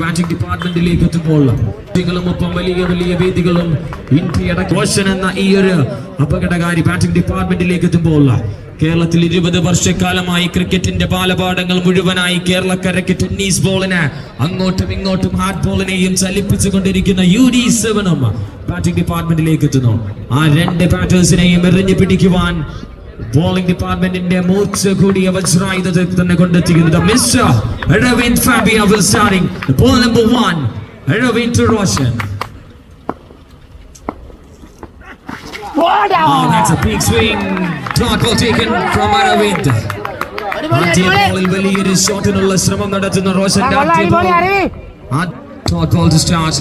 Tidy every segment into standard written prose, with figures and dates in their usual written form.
Batting ഡിപ്പാർട്ട്മെന്റിലേക്ക് എത്തുമ്പോൾ ഒപ്പം വലിയ വലിയ വേദികളും ഇന്ത്യയുടെ കോഷൻ എന്ന ഈ ഒരു അപകടകാരി ബാറ്റിംഗ് ഡിപ്പാർട്ട്മെന്റിലേക്ക് എത്തുമ്പോൾ കേരളത്തിൽ 20 വർഷക്കാലമായി ക്രിക്കറ്റിന്റെ ബാലപാഠങ്ങൾ മുഴുവനായി കേരളക്കരയ്ക്ക് ടെന്നീസ് ബോളിന് അങ്ങോട്ടും ഇങ്ങോട്ടും ഹാർഡ് ബോളിനെയും ചലിപ്പിച്ചു കൊണ്ടിരിക്കുന്ന UD7 ബാറ്റിംഗ് ഡിപ്പാർട്ട്മെന്റിലേക്ക് എത്തുന്നു. ആ രണ്ട് ബാറ്റേഴ്സിനെയും എറിഞ്ഞു പിടിക്കുവാൻ ബോളിംഗ് ഡിപ്പാർട്ട്മെന്റിന്റെ മൂർച്ച കൂടിയ വജ്രായുധത്തെ തന്നെ കൊണ്ടെത്തിക്കുന്നത് mister Aravind Fabia will starting the ball number 1. Aravind to Roshan. Oh, that's a big swing. Dot ball taken from Aravind. ബോളിൽ വലിയൊരു ഷോട്ടിനുള്ള ശ്രമം നടത്തുന്ന Roshan. Dot ball to start.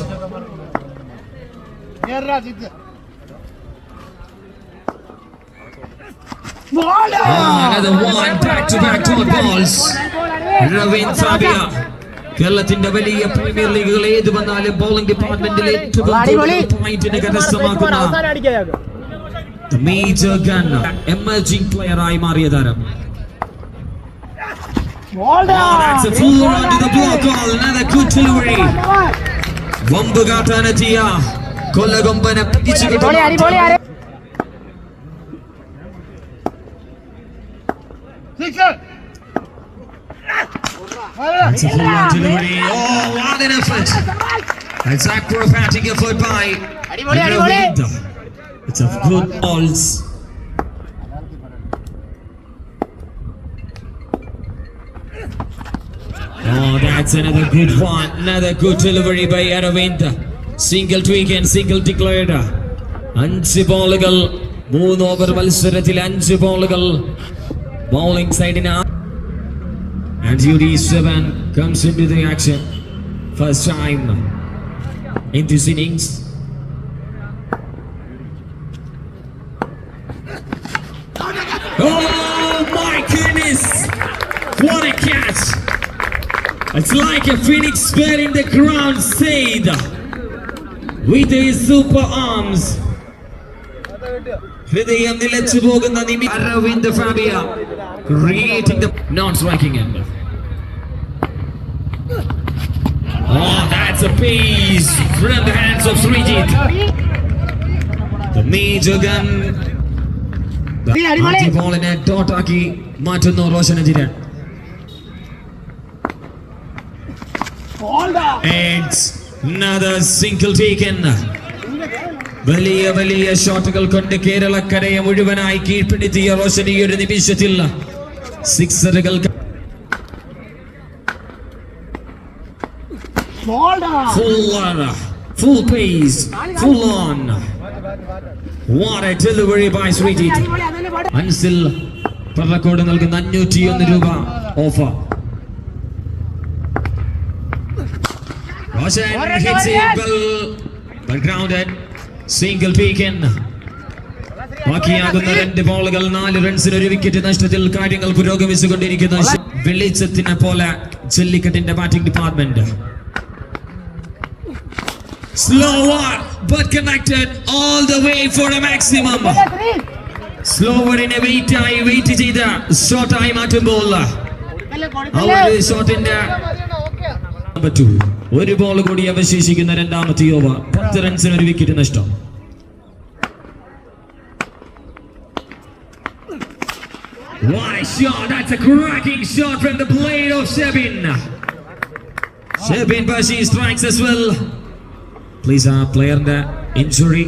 Another one, back-to-back dot balls. Aravind Fabia. കേരളത്തിന്റെ വലിയ premier ലീഗുകൾ ഏത് വന്നാലും bowling ഡിപ്പാർട്ട്മെന്റിൽ ഏറ്റവും പോയിന്റിന് കരസ്ഥമാക്കുന്ന മേജർ ഗൺ എമർജിംഗ് പ്ലെയർ ആയി മാറിയ താരം. That's a full run to the block ball. Another good delivery. വമ്പ് കാട്ടാനെത്തിയ കൊല്ലകൊമ്പനെ പിടിച്ചു കിട്ടുന്നു. That's a full on delivery. Oh, what an effort! That's acrobatic effort by Aravind. It's a good balls. Oh, that's another good one. Another good delivery by Aravind. Single tweak and single declared. 5 ബോളുകൾ 3 over മത്സരത്തിൽ 5 ബോളുകൾ bowling സൈഡിന്. And UD7 comes into the action first time in this innings. Oh my goodness! What a catch! It's like a phoenix bird in the ground, said with his super arms. ഹൃദയം നിലച്ചു പോകുന്ന Aravind Fabia creating the non-striking end. Oh, that's a piece from the hands of Srijit. The major gun. The ball in a dot aki മാറ്റുന്നു റോഷനെതിരെ. It's another single taken. വലിയ വലിയ ഷോട്ടുകൾ കൊണ്ട് കേരളക്കരയെ മുഴുവനായി കീഴ്പ്പെടുത്തിയ റോഷൻ ഈ ഒരു നിമിഷത്തിൽ സിക്സറുകൾ. Full pace, full on. What a delivery by Srijit. Ansil Parakode നൽകുന്ന 501 രൂപ offer. Roshan hits it well, but grounded. Single taken. ബാക്കിയാകുന്ന 2 ബോളുകൾ 4 റൺസിന് 1 വിക്കറ്റ് നഷ്ടത്തിൽ കാര്യങ്ങൾ പുരോഗമിച്ചുകൊണ്ടിരിക്കുന്ന വെളിച്ചത്തിനെ പോലെ ജല്ലിക്കട്ടിന്റെ batting department. Slower but connected all the way for a maximum. Slower in a wait ചെയ്ത ഷോട്ടായി മാറ്റുമ്പോൾ ഷോട്ടിന്റെ 1 ബോൾ കൂടി അവശേഷിക്കുന്ന രണ്ടാമത്തെ ഓവർ. 10 റൺസിന് 1 വിക്കറ്റ് നഷ്ടം. What a shot! That's a cracking shot from the blade of Shebin. Shebin Bashi strikes as well. Please, player in the injury.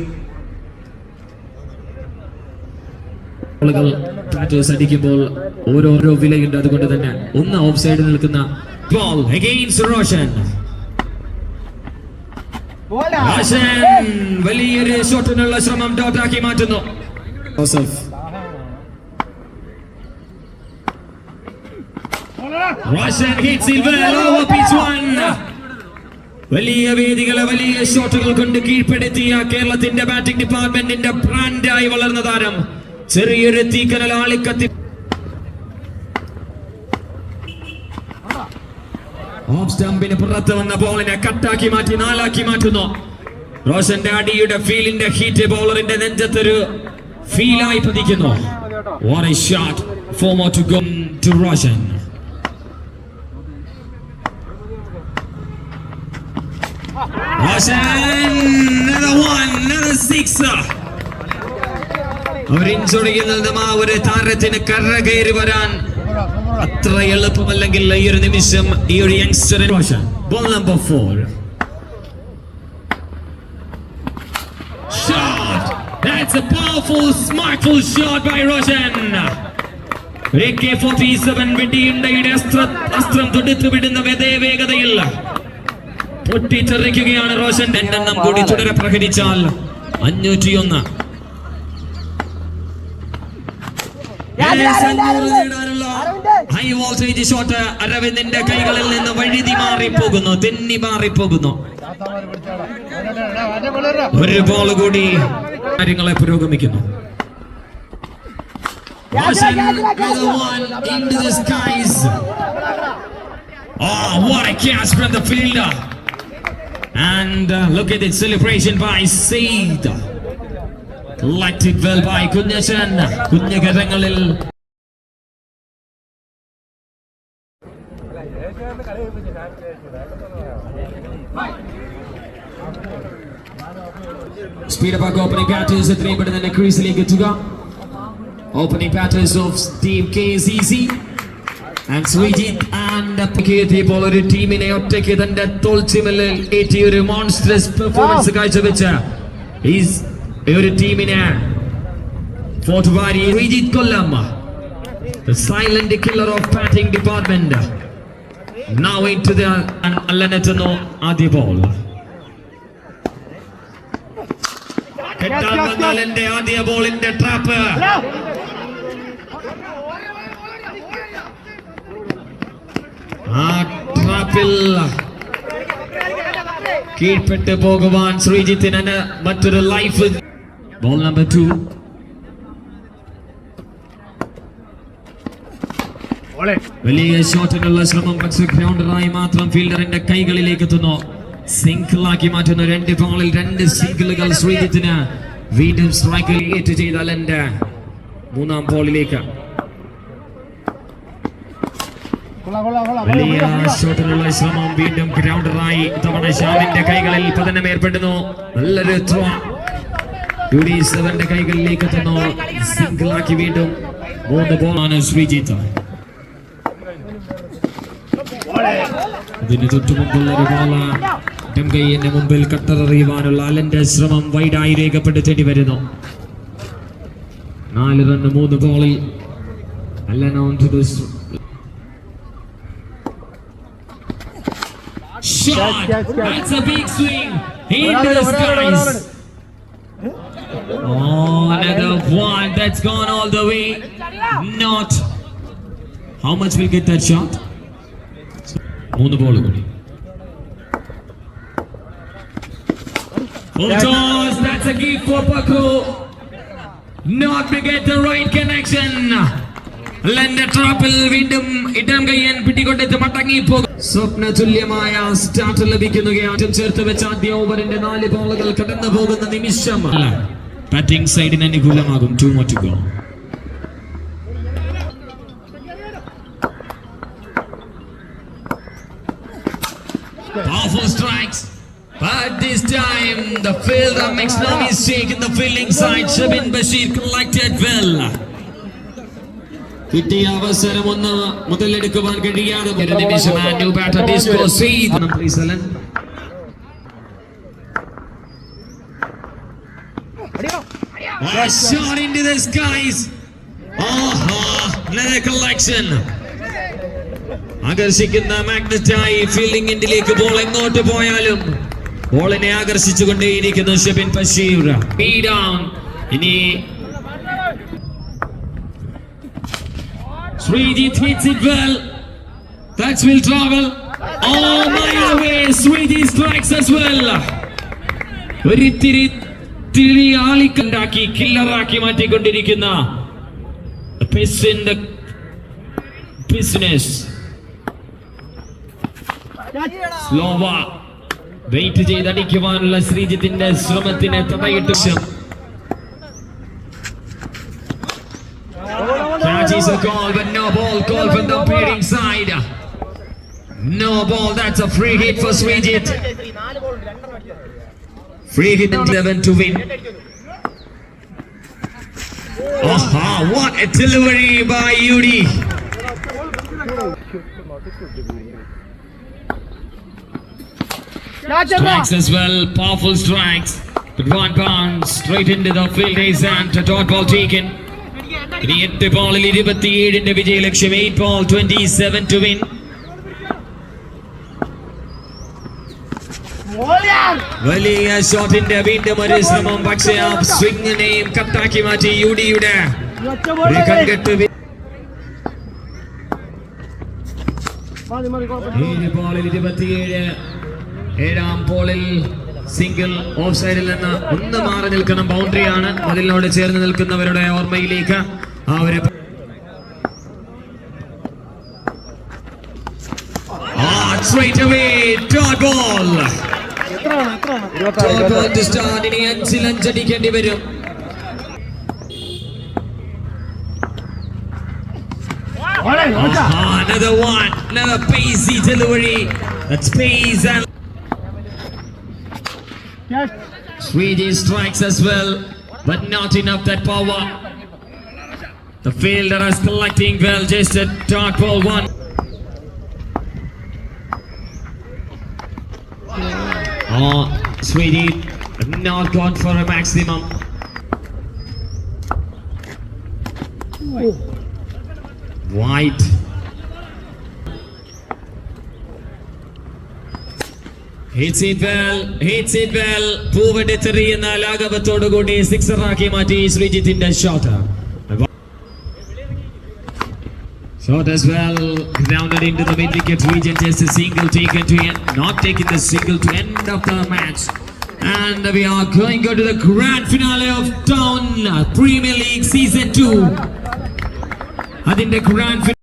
Batters അടിക്കുമ്പോൾ ഓരോരോ വിലയുണ്ട്. അതുകൊണ്ട് തന്നെ ഒന്ന് ഓഫ് സൈഡിൽ നിൽക്കുന്ന ബോൾ അഗെയിൻസ്റ്റ് റോഷൻ. വലിയൊരു ഷോട്ടിനുള്ള ശ്രമം ഡോട്ടാക്കി മാറ്റുന്നു. Roshan hits it well over pitch 1. വലിയ വേദികളെ വലിയ ഷോട്ടുകൾ കൊണ്ട് കീഴ്പ്പെടുത്തിയ കേരളത്തിന്റെ ബാറ്റിംഗ് ഡിപ്പാർട്ട്മെന്റിന്റെ ബ്രാൻഡായി വളർന്ന താരം ചെറിയൊരു തീക്കനൽ ആളിക്കത്തി. ഓഫ് സ്റ്റംപിന് പുറത്ത് വന്ന ബോളിനെ കട്ടാക്കി മാറ്റി 4 ആക്കി മാറ്റുന്നു. റോഷന്റെ അടിയുടെ ഫീലിന്റെ ഹീറ്റ് ബോളറിന്റെ നെഞ്ചത്തൊരു ഫീലായി പതിക്കുന്നു. What a shot! 4 more to go to Roshan. Roshan, another one, another 6. അവരിഞ്ചൊടിയുന്നതും ആ ഒരു താരത്തിന് കരകയറി വരാൻ അത്ര എളുപ്പമല്ലെങ്കിൽ ഈ ഒരു നിമിഷം ഈ ഒരു youngster Roshan. Ball number 4. Shot! That's a powerful, smartful shot by Roshan. AK-47 വെടിയുണ്ടയുടെ അസ്ത്രം തൊടുത്തു വിടുന്ന വേഗതയിൽ പൊട്ടിത്തെറിക്കുകയാണ് റോഷൻ. 2 എണ്ണം കൂടി തുടരെ പ്രഹരിച്ചാൽ 501. ഹൈ വോൾട്ടേജ് ഷോട്ട് അരവിന്ദിന്റെ കൈകളിൽ നിന്ന് വഴുതി മാറിപ്പോകുന്നു, തെന്നി മാറിപ്പോകുന്നു. ഒരു ബോൾ കൂടി കാര്യങ്ങളെ പുരോഗമിക്കുന്നു. Into the skies. Oh, what a catch from the fielder. And look at the celebration by Said. Collected well by Kunyachan. കുഞ്ഞകരങ്ങളിൽ speed up our opening batters at 3 but then the crease league to go. Opening batters of team KCC and Swijit and the bowler team in ഒറ്റയ്ക്ക് തന്റെ തോൾച്ചിമലിൽ ഏറ്റിയ ഒരു monstrous performance കാഴ്ചവെച്ച ഒരു ടീമിനെ fort വാരി ശ്രീജിത്ത് കൊല്ലം, the silent killer of batting department, now into the അല്ലനെത്തുന്നു ആദ്യ ball. കെട്ടാൻ വന്നാൽ എന്റെ ആദ്യ ബോളിന്റെ ട്രാപ്പ്. ആ ട്രാപ്പിൽ കീഴ്പ്പെട്ട് പോകുവാൻ ശ്രീജിത്തിന് മറ്റൊരു ലൈഫ്. Ball number 2. വലിയ ഷോട്ടിനുള്ള ശ്രമം, പക്ഷേ ഗ്രൗണ്ടറായി മാത്രം ഫീൽഡറിന്റെ കൈകളിലേക്ക് എത്തുന്നു. സിംഗിളാക്കി മാറ്റുന്ന 2 ബോളിൽ 2 സിംഗിളുകൾ ശ്രീജിത്തിന്. വീണ്ടും സ്ട്രൈക്കിൽ ഏറ്റ് ചെയ്ത അലന്റെ 3ാം ബോളിലേക്ക് വലിയ ഷോട്ടിനുള്ള ശ്രമം. വീണ്ടും ഗ്രൗണ്ടറായി തവണ ഷാമിന്റെ കൈകളിൽ പതനം ഏർപ്പെടുന്നു. നല്ലൊരു ത്രോ 27ന്റെ കൈകളിലേക്ക് എത്തുന്നു. സിംഗിളാക്കി വീണ്ടും 3 ബോളാണ് ശ്രീജിത്ത്. ഇതിന് തൊട്ടുമുമ്പുള്ള ഒരു ബോള് ഡംഗയ്യന്റെ മുമ്പിൽ കട്ടറിയുവാനുള്ള അലന്റെ ശ്രമം വൈഡായി രേഖപ്പെടുത്തേണ്ടി വരുന്നു. 4 റൺ 3 ബോളിൽ Allen on to the shot. That's a big swing into the skies. Oh, another one that's gone all the way. Not. How much will get that shot? 3 ball കൂടി. Full toss. That's a gift for Paku. Not to get the right connection. അലന്റെ ട്രാപ്പിൽ വീണ്ടും ഇടംകയ്യൻ പിടികൊണ്ടെത്തി മടങ്ങി പോകും. സ്വപ്ന തുല്യമായ start ലഭിക്കുകയാണ്. ചേർത്ത് വെച്ച ആദ്യ ഓവറിന്റെ 4 ബോളുകൾ കടന്നു പോകുന്ന നിമിഷം batting സൈഡിന് അനുകൂലമാകും. 2 more to go. Powerful strikes, but this time the fielder makes no mistake in the fielding side. Shabin Bashir collected well. കിട്ടിയ അവസരം ഒന്ന് മുതലെടുക്കുവാൻ കഴിയാതെ ഒരു നിമിഷം ന്യൂ ബാറ്റർ ഡിസ്കോ സെയ്ദ്. Please Allen. A shot into the skies. Another collection. ആകർഷിക്കുന്ന മാഗ്നറ്റായി fielding എൻഡിലേക്ക് ball എങ്ങോട്ട് പോയാലും ബോളിനെ ആകർഷിച്ചുകൊണ്ടേയിരിക്കുന്നു ഷബിൻ ബഷീർ. ഇനി Srijit hits it well. That will travel. Oh my way. Srijit strikes as well. ഒരിത്തിരി ആളിക്കണ്ടാക്കി കില്ലറാക്കി മാറ്റിക്കൊണ്ടിരിക്കുന്ന business. സ്ലോവ വെയിറ്റ് ചെയ്തടിക്കുവാനുള്ള ശ്രീജിത്തിന്റെ ശ്രമത്തിന് തടയിട്ട് catches a call but no ball call from the umpiring side. No ball, that's a free hit for Srijit. Free hit 11 to win. Aha, what a delivery by Yudi. Strikes as well, powerful strikes. But one bounce straight into the field is and a dot ball taken. ഇനി 8 ബോളിൽ 27 വിജയ ലക്ഷ്യം. 8 ball 27 to win. വലിയ ഷോട്ടിന്റെ വീണ്ടും ഒരു ശ്രമം, പക്ഷേ ആ സ്വിംഗിനെയും കട്ടാക്കി മാറ്റി യുഡിയുടെ ബോളിൽ 27. 7-ാം ബോളിൽ സിംഗിൾ ഓഫ് സൈഡിൽ നിന്ന് ഒന്ന് മാറി നിൽക്കണം. ബൗണ്ടറിയാണ്. അതിനോട് ചേർന്ന് നിൽക്കുന്നവരുടെ ഓർമ്മയിലേക്ക് അവര് straight away dot ball. Dot ball to start. ഇനി 5 അടിക്കേണ്ടി വരും. Another one, another pacey delivery. That's pace and Srijit strikes as well, but not enough that power. The fielder is collecting well, just a dot ball one. Oh, Srijit not gone for a maximum. White. Hits it well. പൂവെടുത്തെറിയുന്ന ലാഘവത്തോടുകൂടി സിക്സറാക്കി മാറ്റി ശ്രീജിത്തിന്റെ shot. Shot as well, grounded into the mid-wicket region, just a single taken to end, not taking the single to end of the match. And we are going to the grand finale of Town Premier League Season 2. Adinte grand